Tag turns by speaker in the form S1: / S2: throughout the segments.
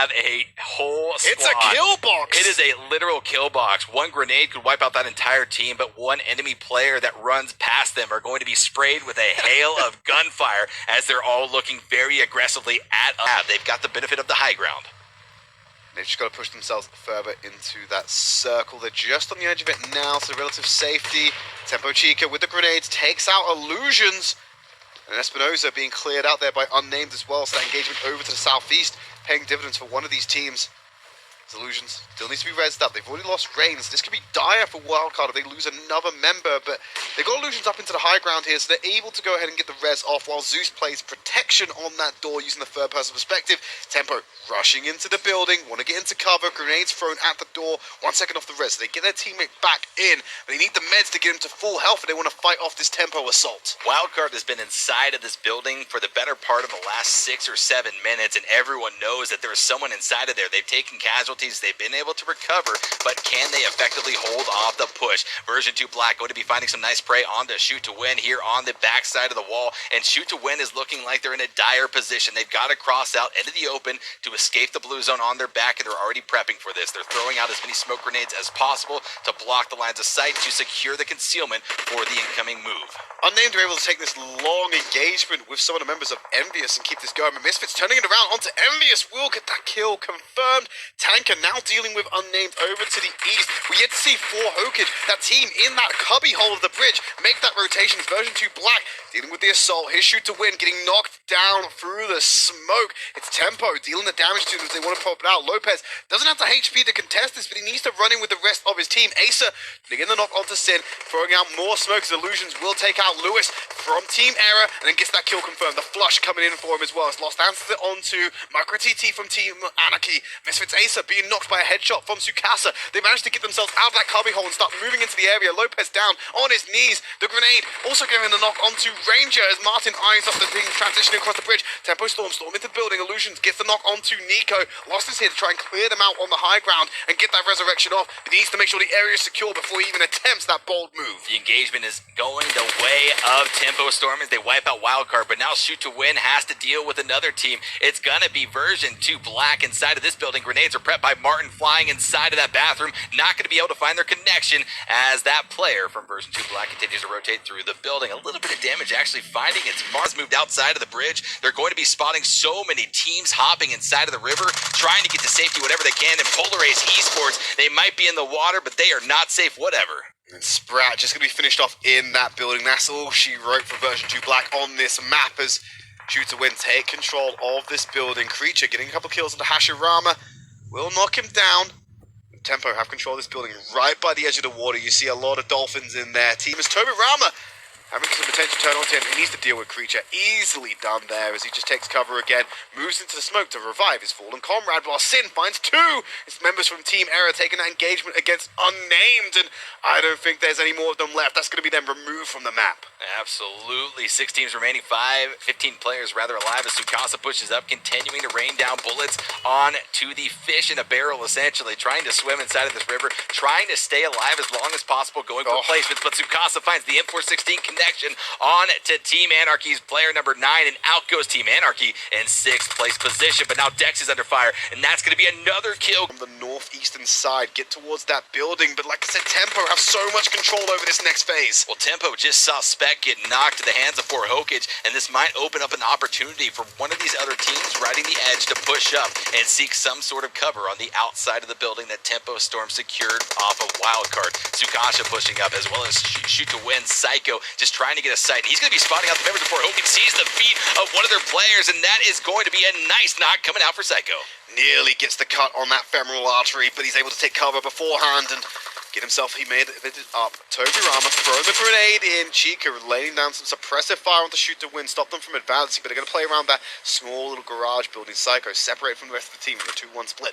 S1: have a whole squad.
S2: It's a kill box.
S1: It is a literal kill box. One grenade could wipe out that entire team, but one enemy player that runs past them are going to be sprayed with a hail of gunfire as they're all looking very aggressively at us. They've got the benefit of the high ground.
S2: They've just got to push themselves further into that circle. They're just on the edge of it now, so relative safety. Tempo Chica with the grenades takes out Illusions. And Espinosa being cleared out there by Unnamed as well, so that engagement over to the southeast, paying dividends for one of these teams. Illusions still needs to be rezzed up. They've already lost Reigns. This could be dire for Wildcard if they lose another member, but they've got Illusions up into the high ground here, so they're able to go ahead and get the res off while Zeus plays protection on that door using the third person perspective. Tempo rushing into the building, want to get into cover, grenades thrown at the door, 1 second off the res. So they get their teammate back in, but they need the meds to get him to full health if they want to fight off this Tempo assault.
S1: Wildcard has been inside of this building for the better part of the last 6 or 7 minutes, and everyone knows that there is someone inside of there. They've taken casualties, they've been able to recover, but can they effectively hold off the push? Version 2 Black going to be finding some nice prey onto Shoot to Win here on the backside of the wall, and Shoot to Win is looking like they're in a dire position. They've got to cross out into the open to escape the blue zone on their back, and they're already prepping for this. They're throwing out as many smoke grenades as possible to block the lines of sight to secure the concealment for the incoming move.
S2: Unnamed are able to take this long engagement with some of the members of Envious and keep this going, but Misfits turning it around onto Envious will get that kill confirmed. Tanker now dealing with Unnamed over to the east. We yet to see 4 Hokage, that team in that cubby hole of the bridge, make that rotation. Version 2 Black dealing with the assault. His Shoot to Win getting knocked down through the smoke. It's Tempo dealing the damage to them as they want to pop it out. Lopez doesn't have the HP to contest this, but he needs to run in with the rest of his team. Asa getting the knock onto Sin, throwing out more smoke as Illusions will take out Lewis from Team Error, and then gets that kill confirmed. The flush coming in for him as well. It's Lost answers it on to Micro TT from Team Anarchy. Misfits Asa being knocked by a headshot from Tsukasa. They managed to get themselves out of that cubby hole and start moving into the area. Lopez down on his knees. The grenade also giving the knock onto Ranger as Martin eyes up the thing transitioning across the bridge. Tempo Storm into the building. Illusions gets the knock onto Nico. Lost is here to try and clear them out on the high ground and get that resurrection off. But he needs to make sure the area is secure before he even attempts that bold move.
S1: The engagement is going the way of Tempo Storm as they wipe out Wildcard, but now Shoot to Win has to deal with another team. It's gonna be Version 2 Black inside of this building. Grenades are prepped by Martin flying inside of that bathroom. Not gonna be able to find their connection as that player from Version 2 Black continues to rotate through the building. A little bit of damage actually finding its Mars moved outside of the bridge. They're going to be spotting so many teams hopping inside of the river, trying to get to safety whatever they can. And Polarace Esports, they might be in the water, but they are not safe whatever.
S2: And Sprat just going to be finished off in that building. That's all she wrote for Version 2 Black on this map as Shoot to Win take control of this building. Creature getting a couple kills into Hashirama. Will knock him down. Tempo have control of this building right by the edge of the water. You see a lot of dolphins in there. Team is Tobirama having some potential turn on to him. He needs to deal with Creature. Easily done there as he just takes cover again. Moves into the smoke to revive his fallen comrade while Sin finds 2. It's members from Team Error taking that engagement against Unnamed, and I don't think there's any more of them left. That's going to be them removed from the map.
S1: Absolutely. 6 teams remaining, 15 players rather alive as Tsukasa pushes up, continuing to rain down bullets on to the fish in a barrel, essentially, trying to swim inside of this river, trying to stay alive as long as possible, going for placements, but Tsukasa finds the M416 connection on to Team Anarchy's player number 9, and out goes Team Anarchy in 6th place position, but now Dex is under fire, and that's going to be another kill.
S2: From the northeastern side, get towards that building, but like I said, Tempo have so much control over this next phase.
S1: Well, Tempo just saw Spec get knocked to the hands of 4 Hokage, and this might open up an opportunity for one of these other teams riding the edge to push up and seek some sort of cover on the outside of the building that Tempo Storm secured off of Wildcard. Tsukasa pushing up, as well as Shoot to Win Psycho just trying to get a sight. He's going to be spotting out the members before Hokage sees the feet of one of their players, and that is going to be a nice knock coming out for Psycho.
S2: Nearly gets the cut on that femoral artery, but he's able to take cover beforehand and get himself, he made it up. Tobirama throwing the grenade in. Chica laying down some suppressive fire on the Shoot to Win, stop them from advancing, but they're going to play around that small little garage building. Psycho separated from the rest of the team in a 2-1 split.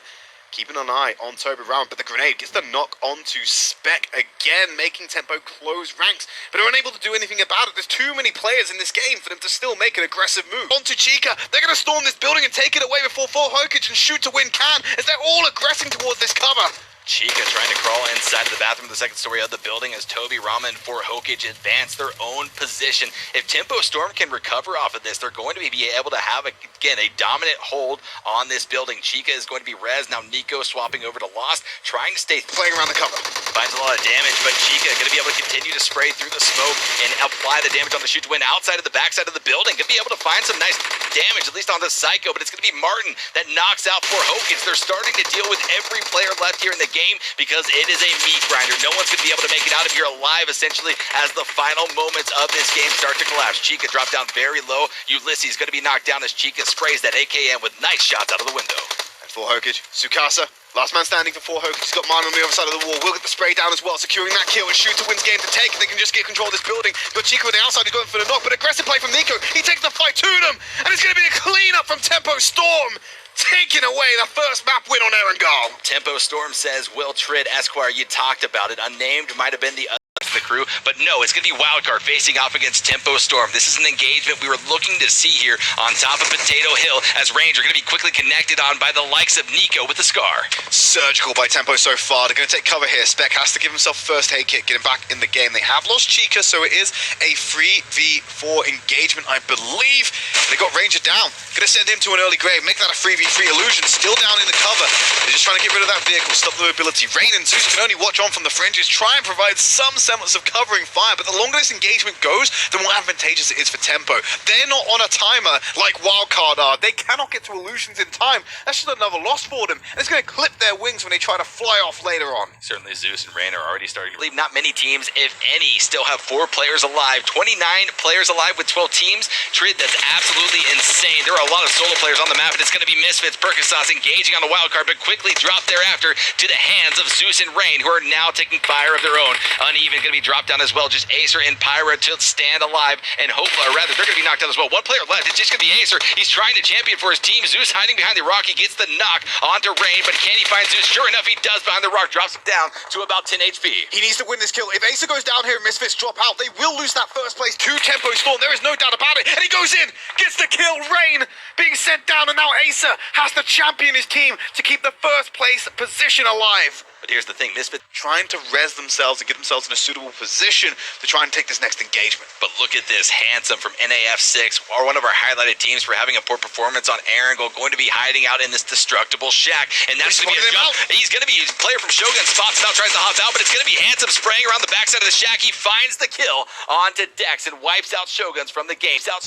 S2: Keeping an eye on Tobirama, but the grenade gets the knock onto Spec again, making Tempo close ranks, but are unable to do anything about it. There's too many players in this game for them to still make an aggressive move. Onto Chica, they're going to storm this building and take it away before 4 Hokage and Shoot to Win can, as they're all aggressing towards this cover.
S1: Chica trying to crawl inside of the bathroom of the second story of the building as Toby, Rama, and For Hokage advance their own position. If Tempo Storm can recover off of this, they're going to be able to have, again, a dominant hold on this building. Chica is going to be res. Now Nico swapping over to Lost, trying to stay
S2: Playing around the cover.
S1: Finds a lot of damage, but Chica going to be able to continue to spray through the smoke and apply the damage on the shoot to win outside of the backside of the building. Going to be able to find some nice damage, at least on the Psycho, but it's going to be Martin that knocks out For Hokage. They're starting to deal with every player left here in the game because it is a meat grinder. No one's going to be able to make it out if you're alive, essentially, as the final moments of this game start to collapse. Chica dropped down very low. Ulysses going to be knocked down as Chica sprays that AKM with nice shots out of the window.
S2: And For Hokage, Tsukasa, last man standing for For Hokage. He's got mine on the other side of the wall. Will get the spray down as well, securing that kill. And Shooter wins game to take. They can just get control of this building. But Chica on the outside is going for the knock. But aggressive play from Nico. He takes the fight to them. And it's going to be a cleanup from Tempo Storm, taking away the first map win on Erangel.
S1: Tempo Storm says, Will Trid, Esquire, you talked about it. Unnamed might have been the the crew, but no, it's going to be Wildcard facing off against Tempo Storm. This is an engagement we were looking to see here on top of Potato Hill, as Ranger going to be quickly connected on by the likes of Nico with the Scar.
S2: Surgical by Tempo so far. They're going to take cover here. Spec has to give himself first aid kit, get him back in the game. They have lost Chica, so it is a 3v4 engagement, I believe. They got Ranger down. Going to send him to an early grave, make that a 3v3 illusion. Still down in the cover. They're just trying to get rid of that vehicle, stop the mobility. Rain and Zeus can only watch on from the fringes, try and provide some semblance of covering fire, but the longer this engagement goes, the more advantageous it is for Tempo. They're not on a timer like Wildcard are. They cannot get to illusions in time. That's just another loss for them, and it's going to clip their wings when they try to fly off later on.
S1: Certainly Zeus and Rain are already starting. I believe not many teams, if any, still have 4 players alive. 29 players alive with 12 teams. Trid, that's absolutely insane. There are a lot of solo players on the map, and it's going to be Misfits, Percasas engaging on the Wildcard, but quickly dropped thereafter to the hands of Zeus and Rain, who are now taking fire of their own. Uneven going to be dropped down as well. Just Acer and Pyra to stand alive, and hope, or rather, they're going to be knocked out as well. One player left. It's just going to be Acer. He's trying to champion for his team. Zeus hiding behind the rock. He gets the knock onto Rain, but can he find Zeus? Sure enough, he does behind the rock. Drops him down to about 10 HP.
S2: He needs to win this kill. If Acer goes down here and Misfits drop out, they will lose that first place to Tempo Storm. There is no doubt about it. And he goes in, gets the kill. Rain being sent down, and now Acer has to champion his team to keep the first place position alive.
S1: But here's the thing, Misfits
S2: trying to res themselves and get themselves in a suitable position to try and take this next engagement.
S1: But look at this, Handsome from NAF6, or one of our highlighted teams for having a poor performance on Erangel, going to be hiding out in this destructible shack. And that's going to be a jump. He's going to be a player from Shogun, spots him out, tries to hop out, but it's going to be Handsome spraying around the backside of the shack. He finds the kill onto Dex and wipes out Shoguns from the game. 3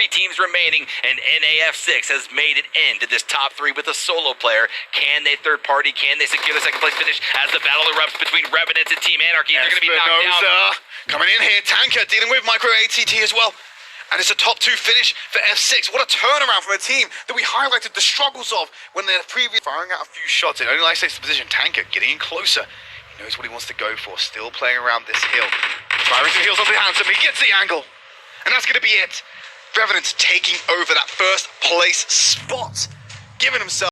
S1: teams remaining, and NAF6 has made it into this top 3 with a solo player. Can they third party? Can they secure the second place finish as the battle erupts between Revenants and Team Anarchy? They're going to be knocked down.
S2: Coming in here, Tanker dealing with micro ATT as well. And it's a top 2 finish for F6. What a turnaround from a team that we highlighted the struggles of when they're previous firing out a few shots. It only likes to position. Tanker getting in closer. He knows what he wants to go for. Still playing around this hill. Firing some heals onto the Handsome. He gets the angle. And that's going to be it. Revenant's taking over that first place spot, giving himself